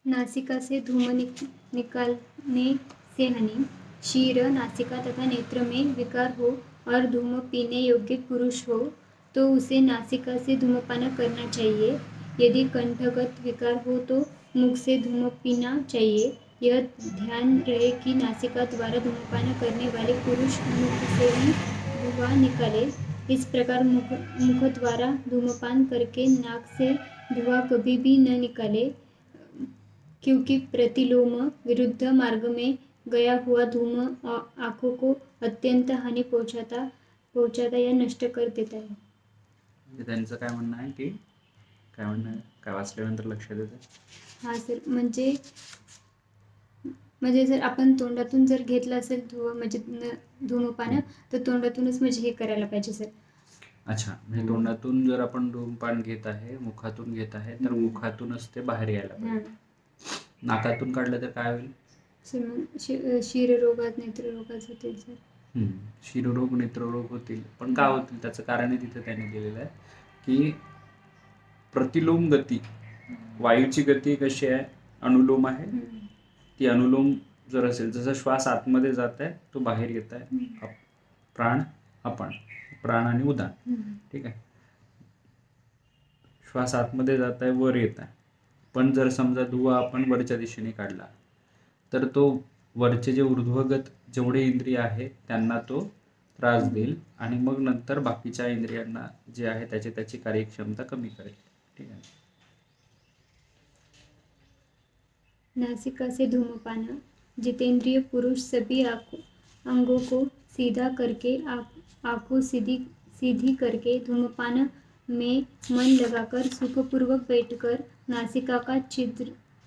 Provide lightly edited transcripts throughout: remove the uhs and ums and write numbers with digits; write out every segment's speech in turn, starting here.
नासिका से धूम निकालने से हानि। शीर, नासिका तथा नेत्र में विकार हो और धूम पीने योग्य पुरुष हो तो उसे नासिका से धूमपान करना चाहिए। यदि कंठगत विकार हो तो मुख से धूम पीना चाहिए। यह ध्यान रहे कि नासिका द्वारा धूमपान करने वाले पुरुष मुख से ही धुआं निकाले। इस प्रकार मुख द्वारा धूमपान करके नाक से धुआं कभी भी न निकाले, क्योंकि प्रतिलोम विरुद्ध मार्ग में गया हुआ धूम आंखों को अत्यंत हानि पहुंचाता या नष्ट कर देता है. म्हणजे त्यांचं काय म्हणणं आहे की काय म्हणणं आहे, काय वाचल्यानंतर लक्षात येतं? हा सर, म्हणजे जर आपण तोंडातून जर घेतलं असेल धूमपान तर तोंडातूनच म्हणजे हे करायला पाहिजे सर. अच्छा, म्हणजे तोंडातून जर आपण धूमपान घेत आहे, मुखातून घेत आहे, तर मुखातूनच ते बाहेर यायला पाहिजे. नाकातून काढलं तर काय होईल? शिररोगात नेत्ररोगात होतील सर. शिररोग नेत्ररोग होतील. पण का होतील त्याचं कारण तिथे त्यांनी दिलेलं आहे की प्रतिलोम गती, वायूची गती कशी आहे? अनुलोम आहे. ती अनुलोम जर असेल, जसं श्वास आतमध्ये जात आहे तो बाहेर येत आहे, प्राण आपण, प्राण आणि उदान, ठीक आहे. श्वास आतमध्ये जात आहे, वर येत आहे. पण जर समजा धुवा आपण वरच्या दिशेने काढला तर तो वरचे जे ऊर्ध्वगत जेवढे इंद्रिय आहे त्यांना तो त्रास देईल आणि मग नंतर बाकीच्या इंद्रियांना जे आहे त्याची कार्यक्षमता कमी करेल, ठीक आहे. नासिका से धूमपान. जितेंद्रिय पुरुष सभी अंगों को सीधा करके आंखों सीधी करके धूमपान में मन लगाकर सुखपूर्वक बैठकर नासिका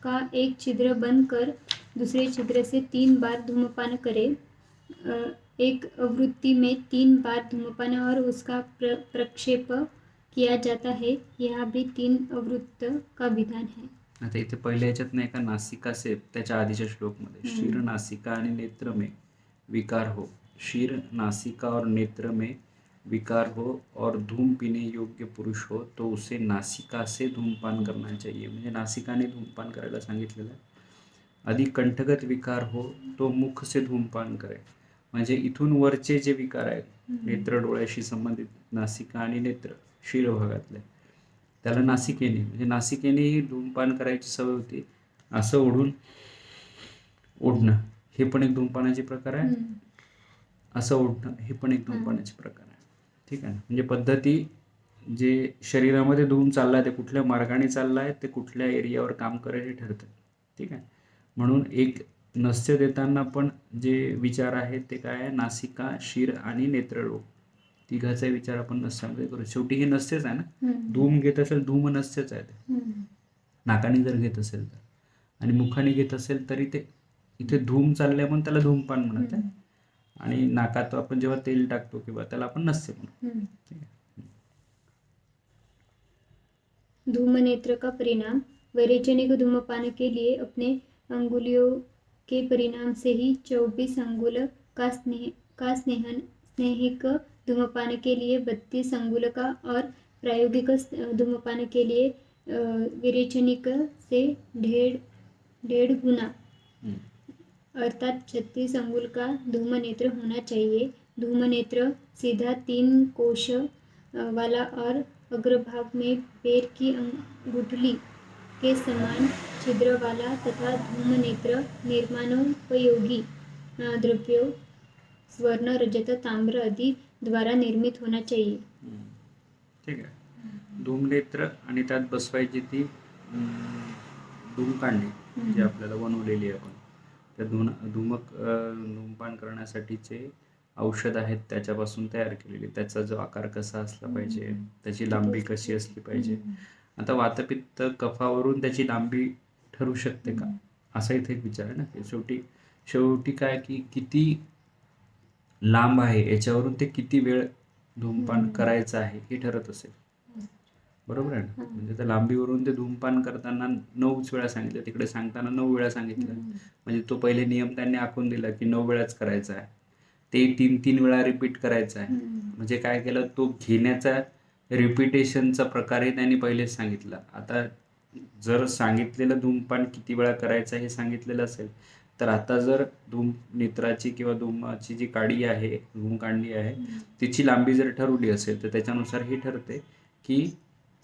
का एक छिद्र बंद कर दूसरे छिद्र से 3 बार धूमपान करे. एक आवृत्ति में 3 बार धूमपान और उसका प्रक्षेप किया जाता है. यह भी 3 आवृत्त का विधान है. आता इथे पहिल्या ह्याच्यात नाही का, नासिका से त्याच्या आधीच्या श्लोकमध्ये शीर, नासिका आणि नेत्र में विकार हो, शीर, नासिका और नेत्र में विकार हो और धूम पीने योग्य पुरुष हो तो उसे नासिका से धूमपान करना चाहिए. म्हणजे नासिकाने धूमपान करायला सांगितलेलं आहे. आधी कंठगत विकार हो तो मुख से धूमपान करे. म्हणजे इथून वरचे जे विकार आहेत, नेत्र डोळ्याशी संबंधित, नासिका आणि नेत्र शीर भागातले, त्याला नासिकेने, म्हणजे नासिकेनेही धूमपान करायची सवय होती. असं ओढणं हे पण एक धूमपानाचे प्रकार आहे. असं ओढणं हे पण एक धूमपानाचे प्रकार आहे, ठीक आहे. म्हणजे पद्धती, जे शरीरामध्ये धूम चाललाय ते कुठल्या मार्गाने चाललाय, ते कुठल्या एरियावर काम करेल हे ठरतं, ठीक आहे. म्हणून एक नस्य देताना पण जे विचार आहेत ते काय आहे? नासिका, शीर आणि नेत्ररोग, तिघाचा विचार आपण नस्यामध्ये करू. शेवटी हे नस्यच आहे ना. धूम घेत असेल, धूम नस्यच आहे ते. नाकाने जर घेत असेल तर, आणि मुखाने घेत असेल तरी ते इथे धूम चाललंय म्हणून त्याला धूमपान म्हणत आहे. आणि नाकात आपण जेव्हा तेल टाकतो किंवा त्याला आपण नस्य म्हणतो, ठीक आहे. धूम नेत्र का परिणाम. वैरेचनिक धूमपान के लिए अपने अंगुलियों के परिणाम से ही 24 अंगुल का स्नेहिक धूमपान के लिए 32 अंगुल का और प्रायोगिक धूमपान के लिए विरेचनिक से 1.5 गुना अर्थात 36 अंगुल का धूम नेत्र होना चाहिए. धूम नेत्र सीधा 3 कोश वाला और अग्रभाग में पैर की अंगुठली के समान छिद्र वाला तथा धूम नेत्र निर्माणोपयोगी द्रव्यों स्वर्ण, रजत, ताम्र आदि द्वारा निर्मित होना चाहिए, ठीक आहे. धूमनेत्र आणि त्यात बसवायची ती धूमकांडी जी आपल्याला बनवलेली आहे आपण, त्या धूमपान करण्यासाठीचे औषध आहेत त्याच्यापासून तयार केलेली. त्याचा जो आकार कसा असला पाहिजे, त्याची लांबी कशी असली पाहिजे. आता वातपित्त कफावरून त्याची लांबी ठरू शकते का, असा इथे एक विचार आहे ना. शेवटी काय की किती लांब आहे याच्यावरून ते किती वेळ धूमपान करायचं आहे हे ठरत असेल, बरोबर आहे ना. म्हणजे त्या लांबीवरून ते धूमपान करताना 9 वेळा सांगितलं, तिकडे सांगताना 9 वेळा सांगितलं. म्हणजे तो पहिले नियम त्यांनी आखून दिला की 9 वेळाच करायचा आहे. ते 3 वेळा रिपीट करायचं आहे. म्हणजे काय केलं, तो घेण्याचा रिपिटेशनचा प्रकारही त्यांनी पहिलेच सांगितला. आता जर सांगितलेलं धूमपान किती वेळा करायचं हे सांगितलेलं असेल, तर आता जर नेत्राची किंवा धूमाची जी काडी आहे, धूमकांडी आहे, तिची लांबी जर ठरवली असेल, तर त्याच्यानुसार ही ठरते की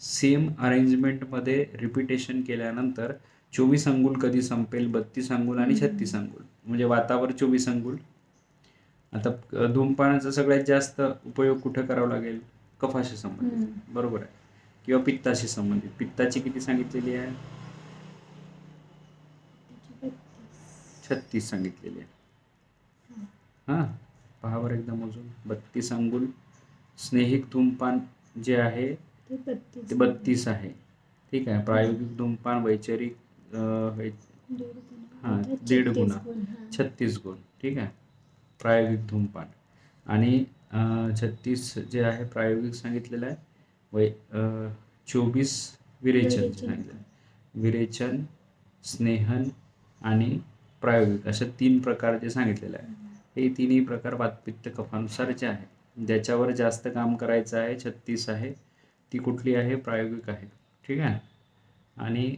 सेम अरेंजमेंटमध्ये रिपिटेशन केल्यानंतर 24 अंगुल कधी संपेल, 32 अंगुल आणि 36 अंगुल, म्हणजे वातावर 24 अंगुल. आता धूमपानाचा सगळ्यात जास्त उपयोग कुठे करावा लागेल? कफाशी संबंधित, बरोबर आहे, किंवा पित्ताशी संबंधित. पित्ताची किती सांगितलेली आहे? 36 सांगितलेली आहे. हां, पहा बरं एकदा मोजून. 32 अंगुल. स्नेहिक धूमपान जे आहे ते 32 आहे. ठीक आहे. प्रायोगिक धूमपान वैचारिक हां 1.5 गुणा 36 गुण. ठीक आहे. प्रायोगिक धूमपान आणि 36 जे आहे प्रायोगिक सांगितलेलं आहे. 24 विरेचन सांगितलं. विरेचन, स्नेहन आणि प्रायोगिक अशा 3 प्रकार जे सांगितलेले आहे. हे तिन्ही प्रकार वातपित्त कफानुसारचे आहे. ज्याच्यावर जास्त काम करायचं आहे 36 आहे, ती कुठली आहे? प्रायोगिक आहे. ठीक आहे. आणि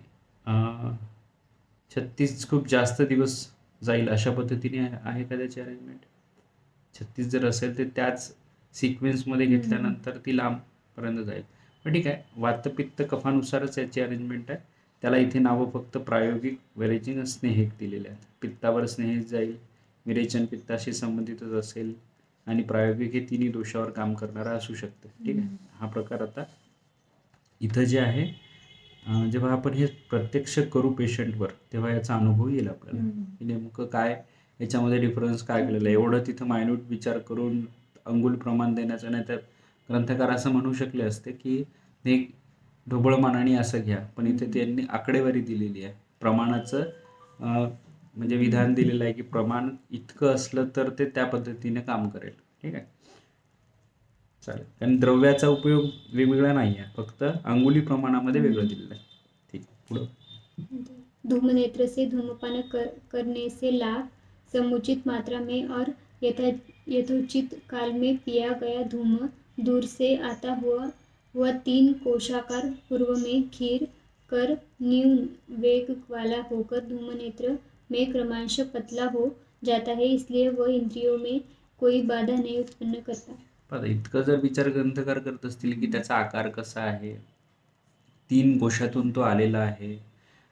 36 खूप जास्त दिवस जाईल अशा पद्धतीने आहे का त्याची अरेंजमेंट? 36 जर असेल तर त्याच सिक्वेन्समध्ये घेतल्यानंतर ती लांबपर्यंत जाईल. पण ठीक आहे, वातपित्त कफानुसारच याची अरेंजमेंट आहे. त्याला इथे नावं फक्त प्रायोगिक, विरेचन, स्नेहिक दिलेले आहेत. पित्तावर स्नेहिक जाईल, विरेचन पित्ताशी संबंधितच असेल आणि प्रायोगिक हे तिन्ही दोषावर काम करणारा असू शकते. ठीक आहे. हा प्रकार आता इथं जे आहे, जेव्हा आपण हे प्रत्यक्ष करू पेशंटवर तेव्हा याचा अनुभव येईल आपल्याला की नेमकं काय याच्यामध्ये डिफरन्स काय केलेलं आहे. एवढं तिथं मायन्यूट विचार करून अंगुल प्रमाण देण्याचं नाही, तर ग्रंथकार असं म्हणू शकले असते की हे ढोबळमानाने असं घ्या, पण इथे त्यांनी आकडेवारी दिलेली आहे, प्रमाणाचं म्हणजे विधान दिलेलं आहे की प्रमाण इतकं असलं तर ते त्या पद्धतीने काम करेल. ठीक आहे, चालेल. कारण द्रव्याचा उपयोग वेगवेगळा नाही आहे, फक्त अंगुली प्रमाणामध्ये वेगळं दिलेलं आहे. ठीक, पुढं. धूमनेत्र से धूमपान करने से लाभ, समुचित मात्रा में और यथोचित काल में पिया गया धूम दूर से आता हुआ 3 कोशाकार पूर्व में खीर कर न्यून वेग वाला होकर धूमनेत्र में क्रमशः पतला हो जाता है, इसलिए वह इंद्रियों में कोई बाधा नहीं उत्पन्न करता. पण इतकं जर विचार ग्रंथकार करत असतील की त्याचा आकार कसा आहे, 3 कोशातून तो आलेला आहे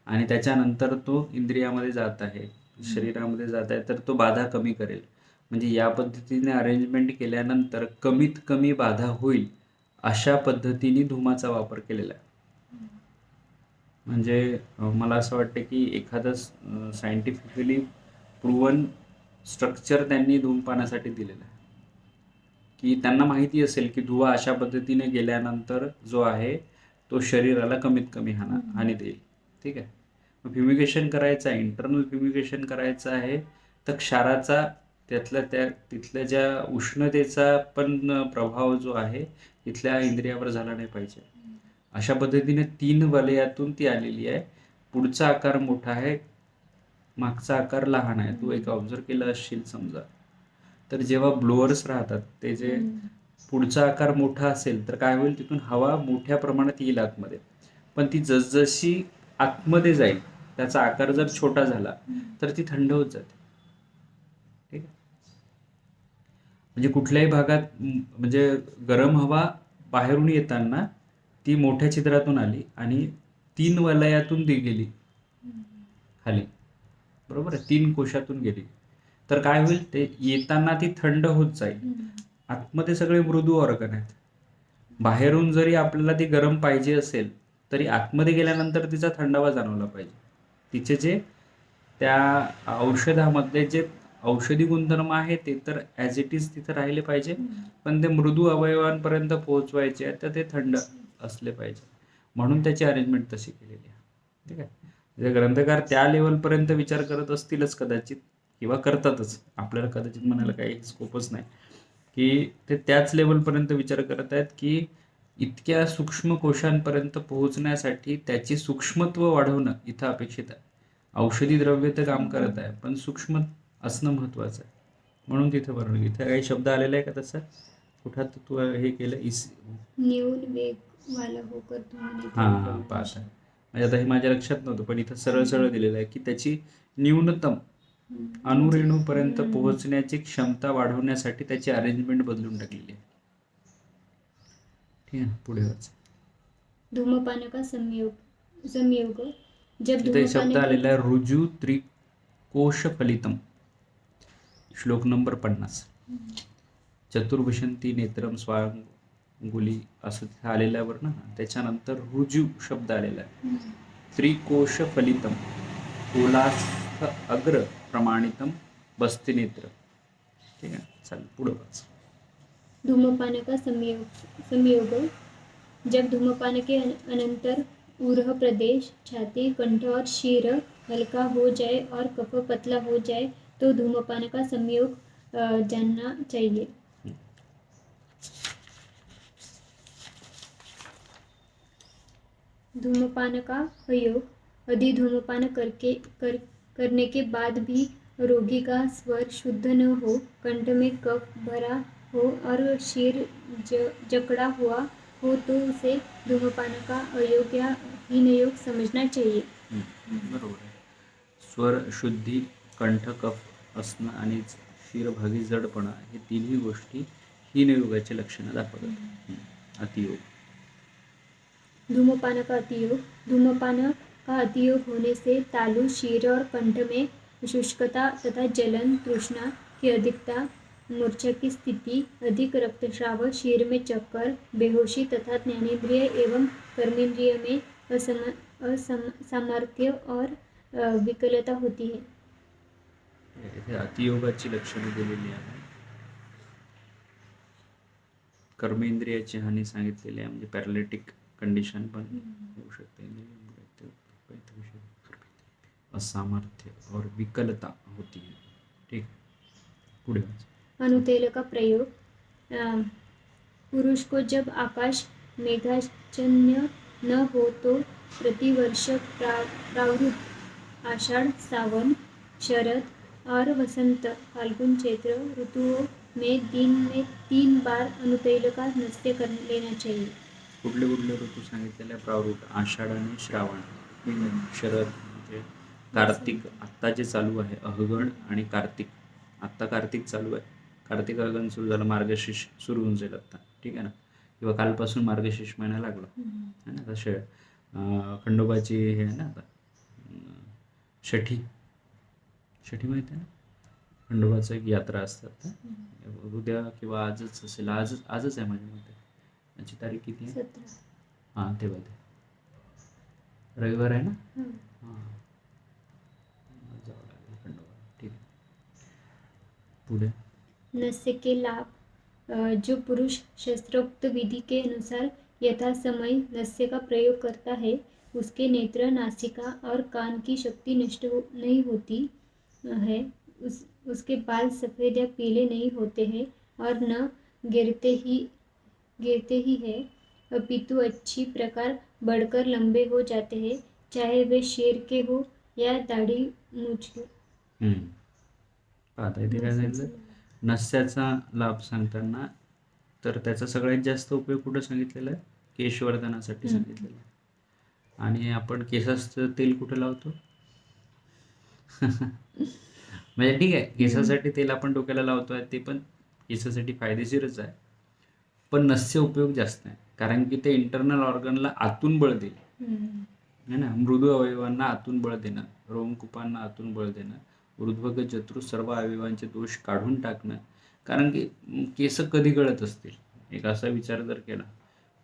आणि त्याच्यानंतर तो इंद्रियामध्ये जात आहे, शरीरामध्ये जात आहे, तर तो बाधा कमी करेल. म्हणजे या पद्धतीने अरेंजमेंट केल्यानंतर कमीत कमी बाधा होईल अशा पद्धतीने धुमाचा वापर केलेला आहे. म्हणजे मला असं वाटतं की एखादं सायंटिफिकली प्रूव्हन स्ट्रक्चर त्यांनी धूमपानासाठी दिलेलं आहे, की त्यांना माहिती असेल की धुवा अशा पद्धतीने गेल्यानंतर जो आहे तो शरीराला कमीत कमी हानी देईल. ठीक आहे. मग फ्युमिगेशन करायचं आहे, इंटरनल फ्युमिगेशन करायचं आहे, तर क्षाराचा तिथल्या ज्या उष्णतेचा पण प्रभाव जो आहे तिथल्या इंद्रियावर झाला नाही पाहिजे. अशा पद्धतीने 3 वलयातून ती आलेली आहे. पुढचा आकार मोठा आहे, मागचा आकार लहान आहे. तू एक ऑब्झर्व केलं असशील समजा, तर जेव्हा ब्लोअर्स राहतात ते जे पुढचा आकार मोठा असेल तर काय होईल, तिथून हवा मोठ्या प्रमाणात येईल आतमध्ये, पण ती जसजशी आतमध्ये जाईल त्याचा आकार जर छोटा झाला तर ती थंड होत जाते. ठीक आहे. म्हणजे कुठल्याही भागात म्हणजे गरम हवा बाहेरून येताना ती मोठ्या छिद्रातून आली आणि 3 वलयातून ती गेली खाली, बरोबर आहे, 3 कोशातून गेली, तर काय होईल, ते येताना ती थंड होत जाईल. आतमध्ये सगळे मृदू ऑर्गन आहेत. बाहेरून जरी आपल्याला ती गरम पाहिजे असेल तरी आतमध्ये गेल्यानंतर तिचा थंडावा जाणवला पाहिजे. तिचे जे त्या औषधामध्ये जे औषधी गुणधर्म आहे ते तर ॲज इट इज तिथं राहिले पाहिजे, पण ते मृदू अवयवांपर्यंत पोहोचवायचे आहे तर ते थंड असले पाहिजे. म्हणून त्याची अरेंजमेंट तशी केलेली आहे. ठीक आहे. म्हणजे ग्रंथकार त्या लेवलपर्यंत विचार करत असतीलच कदाचित, किंवा करतातच, आपल्याला कदाचित म्हणायला काही स्कोपच नाही, की ते त्याच लेवलपर्यंत विचार करत आहेत की इतक्या सूक्ष्म कोशांपर्यंत पोहोचण्यासाठी त्याची सूक्ष्मत्व वाढवणं इथं अपेक्षित आहे. औषधी द्रव्य तर काम करत आहे, पण सूक्ष्म असणं महत्त्वाचं आहे. म्हणून तिथं बरोबर इथं काही शब्द आलेला आहे का तसं कुठं तू हे केलं? न्यून वेग वाला होकर हां, पाहत आहे. म्हणजे आता हे माझ्या लक्षात नव्हतं, पण इथं सरळ सरळ दिलेलं आहे की त्याची न्यूनतम अणुरेणूपर्यंत पोहोचण्याची क्षमता वाढवण्यासाठी त्याची अरेंजमेंट बदलून टाकलेली आहे. ठीक आहे, पुढे वाच. धूमपान का संयोग जब इथे शब्द धूमपान आलेला आहे रुजु त्रिकोश फलितम. श्लोक नंबर 50. चतुर्विशंती नेत्रम स्वांगुली असं तिथे आलेल्यावर ना, त्याच्यानंतर रुजु शब्द आलेला आहे. त्रिकोश फलितम उलास्थ अग्र प्रमाणितम बस्ती नेत्र. ठीक आहे, चालेल, पुढे वाच. धूमपान का संयोग जब धूमपान के अनंतर उरह प्रदेश, छाती, कंठ और शीर हल्का हो जाए और कफ पतला हो जाए तो धूमपान का संयोग जानना चाहिए. धूमपान का प्रयोग अधि धूमपान करने के बाद भी रोगी का स्वर शुद्ध न हो, कंठ में कफ भरा हो और शीर जकड़ा हुआ हो तो उसे धूमपान का अयोग या हीनयोग समझना चाहिए. बरोबर आहे. स्वर शुद्धी, कंठ कफ असणं आणि शिरभागी जडपणा हे तिन्ही गोष्टी हीनयोगाची लक्षणं दाखवतात. अतियोग. धूमपान का अतियोग होने से तालु, शीर और कंठ में शुष्कता तथा जलन, तृष्णा की अधिकता, मूर्छा की स्थिति, अधिक रक्तस्राव, शीर में चक्कर, बेहोशी तथा ज्ञानेंद्रिय एवं कर्मेंद्रिय में असामर्थ्य और विकलता होती है. इथे अतियोगाची लक्षणे दिलेली आहे. कर्मेंद्रियाची हानी सांगितलेली आहे, म्हणजे पॅरालिटिक कंडिशन पण होऊ शकते. असामर्थ्य और विकलता होती है. ठीक, पुढे. अनुतेल का प्रयोग पुरुष को जब आकाश मेघाच्छन्न न हो तो प्रतिवर्ष प्रावृत आषाढ़, सावन, शरद और वसंत, फाल्गुन, चैत्र ऋतुओं में दिन में 3 बार अनुतैल का नस्य कर लेना चाहिए. कुठले कुठले ऋतू सांगितलेले? प्रावृत, आषाढ आणि श्रावण. शरद म्हणजे कार्तिक, आत्ता जे चालू आहे अहगण आणि कार्तिक. आत्ता कार्तिक चालू आहे, कार्तिक अहगण सुरू झालं, मार्गशीर्ष सुरू होऊन जाईल आत्ता. ठीक आहे ना, किंवा कालपासून मार्गशीर्ष महिना लागला है ना. तसे खंडोबाची हे आहे ना आता षठी माहिती आहे ना, खंडोबाचं एक यात्रा असतात. उद्या किंवा आजच असेल, आजच आहे माझ्या मते. याची तारीख किती आहे? 17. हां, तेव्हा ते रविवार आहे ना. हां, जावं लागेल खंडोबा. ठीक आहे, पुढे. नस्य के लाभ जो पुरुष शस्त्रोक्त विधि के अनुसार यथा समय नस्य का प्रयोग करता है उसके नेत्र, नासिका और कान की शक्ति नष्ट नहीं होती है. उसके बाल सफ़ेद या पीले नहीं होते हैं और न गिरते ही है, अपितु अच्छी प्रकार बढ़कर लंबे हो जाते हैं, चाहे वे शेर के हो या दाढ़ी मूछ के. पाहता इथे काय सांगितलं? नस्याचा लाभ सांगताना तर त्याचा सगळ्यात जास्त उपयोग कुठं सांगितलेला आहे? केशवर्धनासाठी सांगितलेलं आहे. आणि आपण केसाचं तेल कुठं लावतो? म्हणजे ठीक आहे, केसासाठी तेल आपण डोक्याला लावतोय, ते पण केसासाठी फायदेशीरच आहे, पण नस्य उपयोग जास्त आहे, कारण की ते इंटरनल ऑर्गनला आतून बळ देईल है ना. मृदू अवयवांना आतून बळ देणं, रोमकुपांना आतून बळ देणं, ऊर्ध्वगत जत्रू सर्व अवयवांचे दोष काढून टाकणं. कारण की केस कधी गळत असतील, एक असा विचार जर केला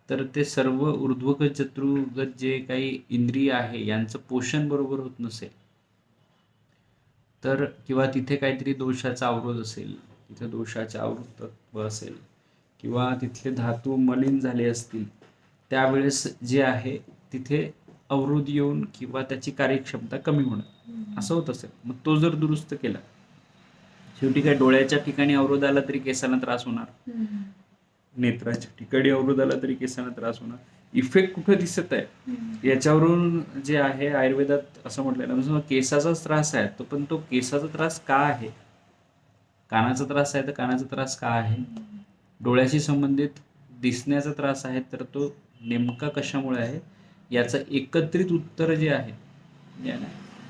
तर ते सर्व ऊर्ध्वगत जत्रुगत जे काही इंद्रिय आहे यांचं पोषण बरोबर होत नसेल तर, किंवा तिथे काहीतरी दोषाचा अवरोध असेल, तिथे दोषाचे आवृत्तत्व असेल, किंवा तिथले धातू मलिन झाले असतील, त्यावेळेस जे आहे तिथे अवरोध येऊन किंवा त्याची कार्यक्षमता कमी होणं असं होत असेल. मग तो जर दुरुस्त केला, शेवटी काय डोळ्याच्या ठिकाणी अवरोध आला तरी केसांना त्रास होणार, नेत्राच्या ठिकाणी अवरोध आला तरी केसांना त्रास होणार. इफेक्ट कुठे दिसत आहे याच्यावरून जे आहे आयुर्वेदात असं म्हटलेलं, म्हणजे केसाचाच त्रास आहे तो, पण तो केसाचा त्रास का आहे, कानाचा त्रास आहे तर कानाचा त्रास का आहे, डोळ्याशी संबंधित दिसण्याचा त्रास आहे तर तो नेमका कशामुळे आहे याचं एकत्रित उत्तर जे आहे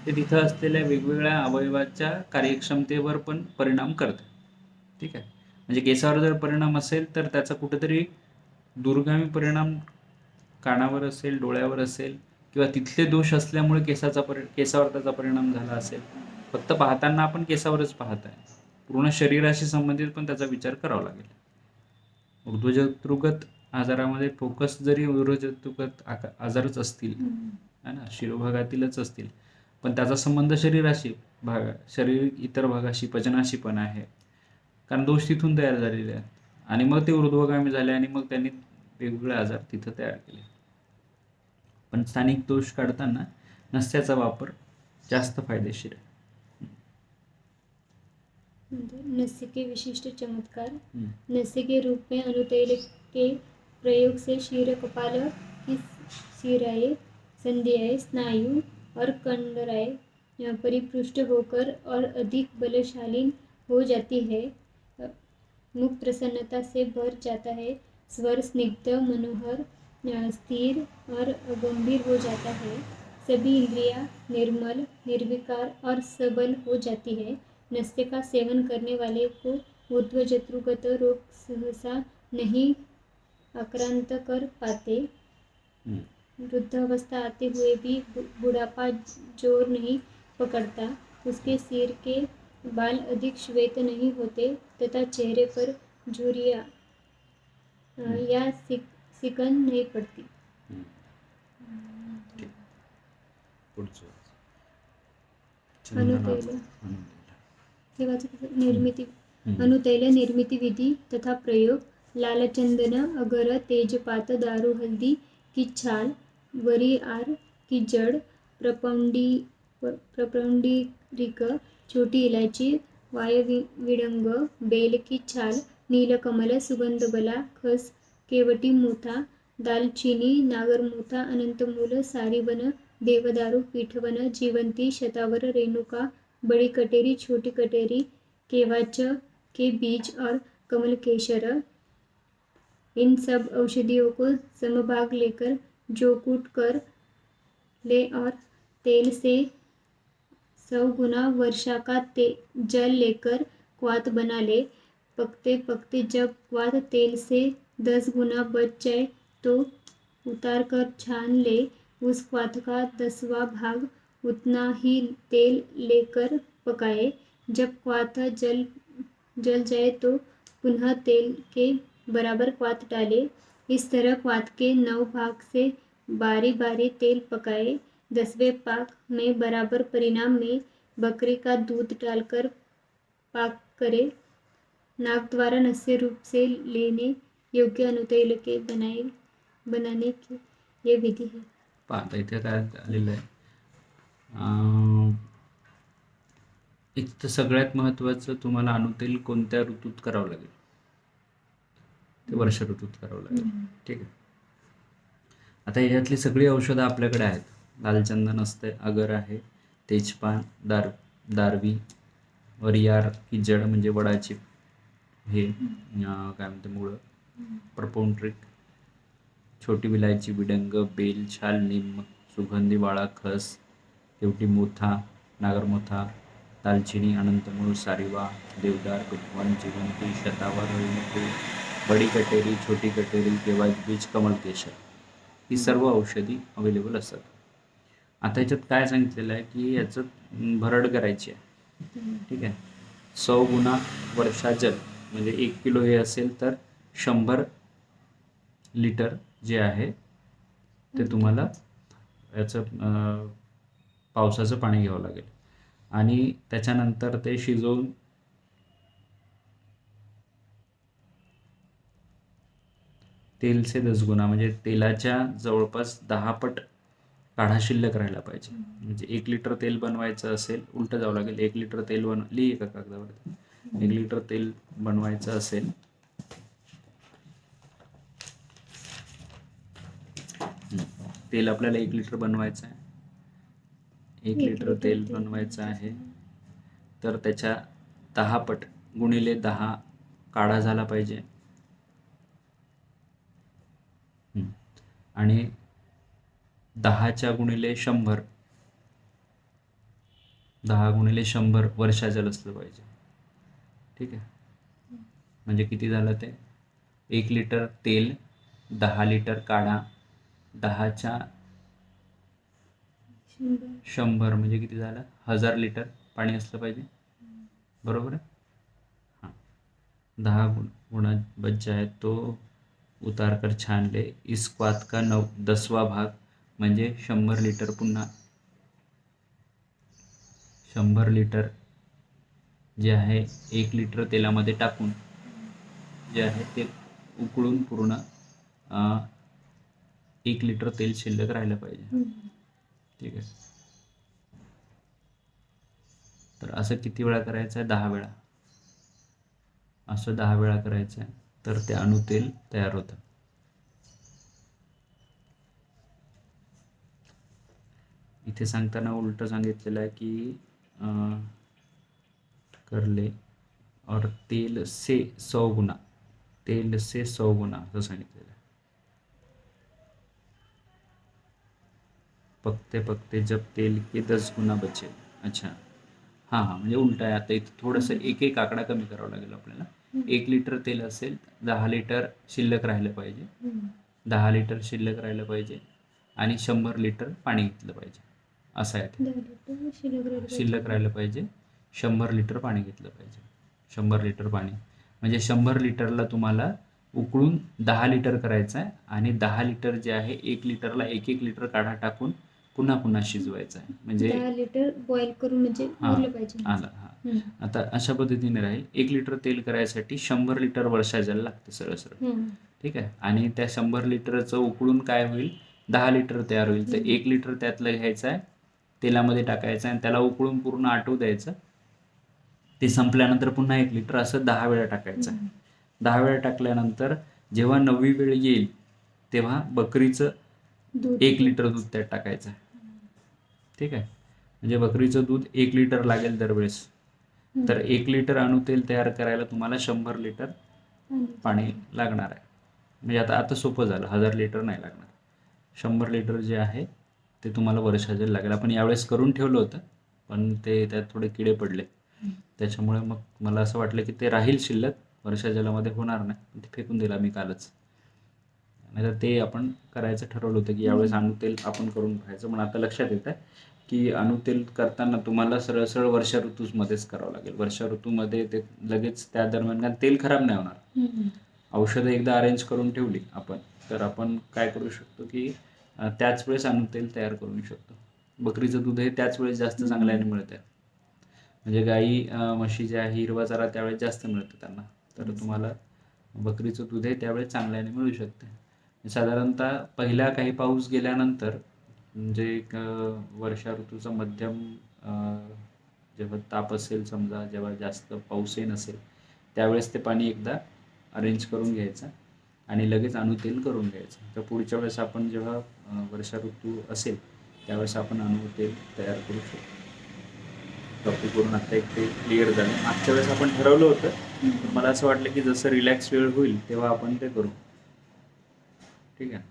ते तिथं असलेल्या वेगवेगळ्या अवयवाच्या कार्यक्षमतेवर पण परिणाम करते. ठीक आहे, म्हणजे केसावर जर परिणाम असेल तर त्याचा कुठेतरी दूरगामी परिणाम कानावर असेल, डोळ्यावर असेल, किंवा तिथले दोष असल्यामुळे केसावर त्याचा परिणाम झाला असेल. फक्त पाहताना आपण केसावरच पाहत आहे, पूर्ण शरीराशी संबंधित पण त्याचा विचार करावा लागेल. ऊर्ध्वजत्रुगत आजारामध्ये फोकस जरी ऊर्ध्वजत्रुगत आजारच असतील है ना, शिरोभागातीलच असतील, पण त्याचा संबंध शरीर इतर भागाशी, पचनाशी पण आहे, कारण दोष तिथून तयार झालेले आहेत आणि मग ते ऊर्ध्वगामी झाले आणि मग त्यांनी वेगवेगळे आजार तिथं तयार केले. पण स्थानिक दोष काढताना नस्याचा वापर जास्त फायदेशीर आहे. नस्य के विशिष्ट चमत्कार. नस्य के रूप में अनुतैल के प्रयोग से शीर कपाल की शिराएं, संधियाएं, स्नायु और कंडराएं परिपुष्ट होकर और अधिक बलशाली हो जाती है. मुख प्रसन्नता से भर जाता है. स्वर स्निग्ध, मनोहर, स्थिर और गंभीर हो जाता है. सभी इंद्रियां निर्मल, निर्विकार और सबल हो जाती है. नस्य का सेवन करने वाले को ऊर्ध्वजत्रुगत रोग सहसा नहीं आक्रांत कर पाते. वृद्धावस्था आते हुए भी बुढ़ापा जोर नहीं पकड़ता. उसके सिर के बाल अधिक श्वेत नहीं होते तथा चेहरे पर झुर्रियां या सिकन नहीं पड़ती. अनुतैल निर्मिती विधि तथा प्रयोग. लाल चंदन, अगर, तेजपात, दारू, हल्दी की छाल, वरियार की जड़, प्रपौंडरिक, छोटी इलायची, वायविडंग, बेल की छाल, नीलकमल, सुगंधबला, खस, केवटी मोथा, दालचीनी, नागरमोथा, अनंतमूल, सारीवन, देवदारू, पीठवन, जीवंती, शतावर, रेणुका, बड़ी कटेरी, छोटी कटेरी, केवाच के बीज और कमलकेसर. इन सब औषधियों को समभाग लेकर जो कूट कर ले और तेल से 100 गुना वर्षा का जल लेकर क्वाथ बना ले. पकते पकते जब क्वाथ तेल से 10 गुना बच जाए तो उतार कर छान ले. उस क्वाथ का 10वां भाग उतना ही तेल लेकर पकाए. जब क्वाथ जल जाए तो पुनः तेल के बराबर क्वाथ डाले. इस तरह क्वाथ के 9 भाग से बारी बारी तेल पकाए. 10वें पाक में बराबर परिणाम में बकरी का दूध डालकर पाक करे. नाक द्वारा नस्य रूप से लेने योग्य अनुतैल के बनाने की ये विधि है. पाहता इथे काय आलेलं आहे, एक तर सगळ्यात महत्त्वाचं, तुम्हाला अनुतैल कोणत्या ऋतूत करावं लागेल, ते वर्ष ऋतूत करावं लागेल. ठीक आहे. आता याच्यातली सगळी औषधं आपल्याकडे आहेत. लालचंदन असते, अगर आहे, तेजपान, दारवी, वरियार की जड म्हणजे वडाची हे काय म्हणते मुळं, प्रपौंड्रिक, छोटी विलायची, विडंग, बेल, छाल, निम, सुगंधी वाळा, खस, केवटी मोथा, नागरमोथा, दालचिनी, अनंतमूळ, सारिवा, देवदार, पिठवण, जिवंती, शतावर, रेणुकू, बडी कटेरी, छोटी कटेरी, केवाच, कमलकेसर, ही सर्व औषधी अवेलेबल असतात. आता याच्यात काय सांगितलेलं आहे की याचं भरड करायची आहे. ठीक आहे. 100 गुना वर्षा जल म्हणजे 1 किलो हे असेल तर 100 लिटर जे आहे ते तुम्हाला याचं पावसाचं पाणी घ्यावं लागेल आणि त्याच्यानंतर ते शिजवून तेल से 10 गुना म्हणजे तेलाच्या जवळपास 10 पट काढा शिल्लक राहायला पाहिजे. म्हणजे 1 लिटर तेल बनवायचं असेल, उलटं जावं लागेल, 1 लिटर तेल लिही एका कागदावरती. 1 लिटर तेल बनवायचं असेल तेल आपल्याला 1 लिटर बनवायचं आहे, 1 लिटर तेल बनवायचं आहे तर त्याच्या 10 पट गुणिले 10 काढा झाला पाहिजे. आणि 10×100 10×100 वर्षाजल असलं पाहिजे. ठीक आहे, म्हणजे किती झालं ते 1 लिटर तेल, 10 लिटर काढा, 10च्या 100 म्हणजे किती झालं 1000 लिटर पाणी असलं पाहिजे. बरोबर आहे. हां, 10 गुणा बच्चा है तो उतार कर छान ले, इस क्वात का 10वां भाग म्हणजे 100 लिटर. पुन्हा 100 लिटर जे आहे 1 लिटर तेलामध्ये टाकून जे आहे ते उकळून पूर्ण 1 लिटर तेल शिल्लक राहिलं पाहिजे. ठीक आहे, तर असं किती वेळा करायचं आहे 10 वेळा. असं 10 वेळा करायचं आहे तर ते अणुतेल तयार होतं. इथे सांगताना उलट सांगितलेलं आहे की कर ले और तेल से 100 गुना, तेल से 100 गुना असं सांगितलेलं आहे. पकते पकते जब तेल के 10 गुना बचे. अच्छा, हां, म्हणजे उलटा आहे. आता इथे थोडंसं एक एक आकडा कमी करावा लागेल आपल्याला. 1 लिटर तेल असेल, 10 लिटर शिल्लक राहिलं पाहिजे, 10 लिटर शिल्लक राहिलं पाहिजे आणि 100 लिटर पाणी घेतलं पाहिजे. असं आहे ते. शिल्लक राहिलं पाहिजे, 100 लिटर पाणी घेतलं पाहिजे. 100 लिटर पाणी म्हणजे 100 लिटरला तुम्हाला उकळून 10 लिटर करायचं आहे आणि 10 लिटर जे आहे 1 लिटरला 1 लिटर काढा टाकून पुन्हा पुन्हा शिजवायचं आहे. म्हणजे 10 लिटर बॉईल करून म्हणजे उरलं पाहिजे. आलं. हां, आता अशा पद्धतीने राहील. 1 लिटर तेल करायसाठी 100 लिटर वर्षाजल लागते सरळ सरळ. ठीक आहे, आणि त्या 100 लिटरचं उकळून काय होईल 10 लिटर तयार होईल. तर 1 लिटर त्यातलं घ्यायचं आहे, तेलामध्ये टाकायचं आणि त्याला उकळून पूर्ण आटू द्यायचं. ते संपल्यानंतर पुन्हा 1 लिटर असं 10 वेळा टाकायचं. 10 वेळा टाकल्यानंतर जेव्हा 9वी वेळ येईल तेव्हा बकरीचं 1 लिटर दूध त्यात टाकायचं. ठीक आहे, म्हणजे बकरीचं दूध 1 लिटर लागेल दरवेळेस. तर 1 लिटर अणुतेल तयार करायला तुम्हाला 100 लिटर पाणी लागणार आहे. म्हणजे आता सोपं झालं, 1000 लिटर नाही लागणार. 100 लिटर जे आहे ते तुम्हाला वर्षाजल लागेल. आपण यावेळेस करून ठेवलं होतं पण ते त्यात थोडे किडे पडले, त्याच्यामुळे मग मला असं वाटलं की ते राहील शिल्लक, वर्षाजलामध्ये होणार नाही, ते फेकून दिला मी कालच. नाही तर ते आपण करायचं ठरवलं होतं की यावेळेस अणुतेल आपण करून पाहायचं. पण आता लक्षात येतं की अणुतेल करताना तुम्हाला सरळ सरळ वर्षा ऋतूमध्येच करावं लागेल. वर्षा ऋतूमध्ये ते लगेच त्या दरम्यान, कारण तेल खराब नाही होणार. औषधं एकदा अरेंज करून ठेवली आपण तर आपण काय करू शकतो की त्याच वेळेस अणुतेल तयार करू शकतो. बकरीचं दूध हे त्याच वेळेस जास्त चांगल्याने मिळतं. म्हणजे गाई म्हशी जे आहे हिरवा चारा त्यावेळेस जास्त मिळतं त्यांना, तर तुम्हाला बकरीचं दूध हे त्यावेळेस चांगल्याने मिळू शकते. साधारणतः पहिला काही पाऊस गेल्यानंतर म्हणजे एक वर्षा ऋतूचा मध्यम जेव्हा ताप असेल, समजा जेव्हा जास्त पाऊसही नसेल त्यावेळेस ते पाणी एकदा अरेंज करून घ्यायचं आणि लगेच अणुतेल करून घ्यायचं. तर पुढच्या वेळेस आपण जेव्हा वर्षा ऋतू असेल त्यावेळेस आपण अणुतेल तयार करू शकतो. टॉपिक करून आता एक ते क्लिअर झालं. मागच्या वेळेस आपण ठरवलं होतं, पण मला असं वाटलं की जसं रिलॅक्स वेळ होईल तेव्हा आपण ते करू. ठीक आहे.